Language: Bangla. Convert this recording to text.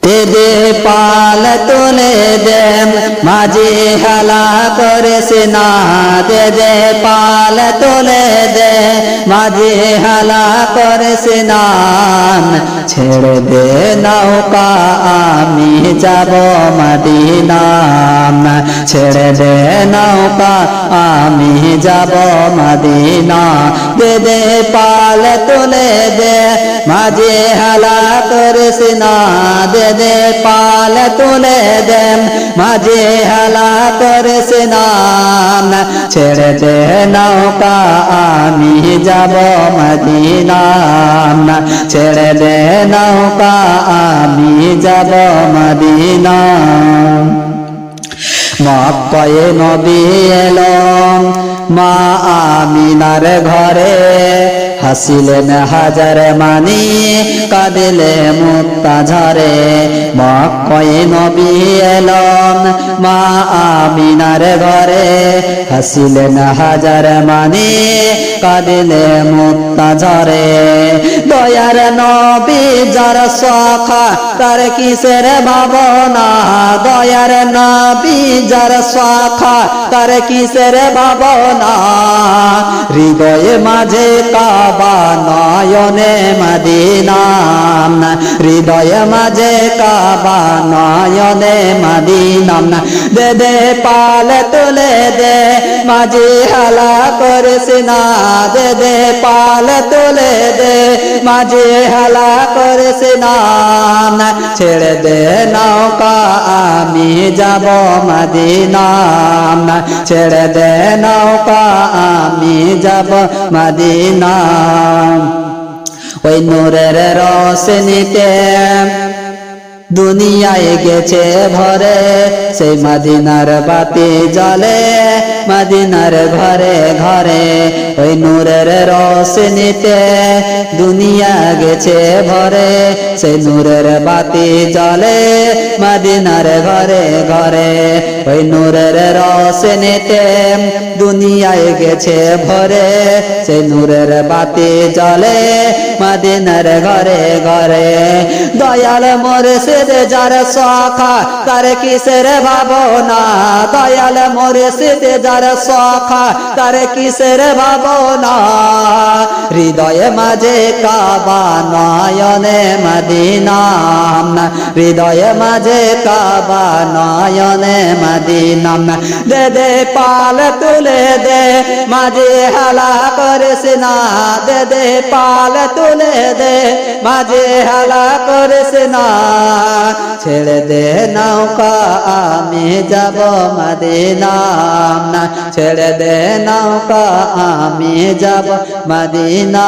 দে পাল তুলে দে মাঝি হেলা করেছে না দে পাল তুলে দে মাঝি হেলা করেছে না ছেড়ে দে নৌকা আমি যাব মদিনা ছেড়ে দে নৌকা আমি যাব মদিনা দে পাল তুলে দে মাঝি হেলা করেছে না দে পাল তুলে দে মাঝি হেলা করেছে না ছেড়ে দে নৌকা আমি যাব মদিনা ছেড়ে দে নৌকা আমি যাব মদিনা মক্কায় নবী এলো মা আমিনার ঘরে হাসিলেন হাজার মানি কাঁদিলে মুক্তা ঝরে মক্কায় নবী এলো মা আমিনার ঘরে হাসিলেন হাজার মানি কাঁদিলে মুক্তা ঝরে দয়ার নবী যার সখা তার কিসের ভাবনা দয়ার নবী যার সখা তার কিসের ভাবনা হৃদয়ে মাঝে কাবা নয়নে মদিনা হৃদয়ে মাঝে কাবা নয়নে মদিনা দে পাল তুলে দে মাঝি হেলা করেছে না দে পাল তুলে দে মাঝি হেলা করেছে না ছেড়ে দে নৌকা আমি যাব মদিনা ছেড়ে দে নৌকা আমি যাব মদিনা ওই নূরের রোশনীতে দুনিয়ায় গেছে ভরে সেই মদিনার বাতি জ্বলে মদিনার ঘরে ঘরে ওই নূরের রোশনীতে দুনিয়া গেছে ভরে সেই নূরের বাতি জ্বলে মদিনার ঘরে ঘরে ওই নূরের রোশনীতে দুনিয়ায় গেছে ভরে সেই নূরের বাতি জ্বলে মদিনার ঘরে ঘরে দয়াল মুর্শিদ যার সখা তার কিসের ভাবনা দয়াল মুর্শিদ যার সখা তার কিসের ভাবনা হৃদয়ে মাঝে কাবা নয়নে মদিনা হৃদয়ে মাঝে কাবা নয়নে মদিনা দে পাল তুলে দে মাঝে হেলা করেছে না দে পাল তুলে দে মাঝে হেলা করেছে না ছেড়ে দে নৌকা আমি যাব মদিনা ছেড়ে দে নৌকা আমি যাব মদিনা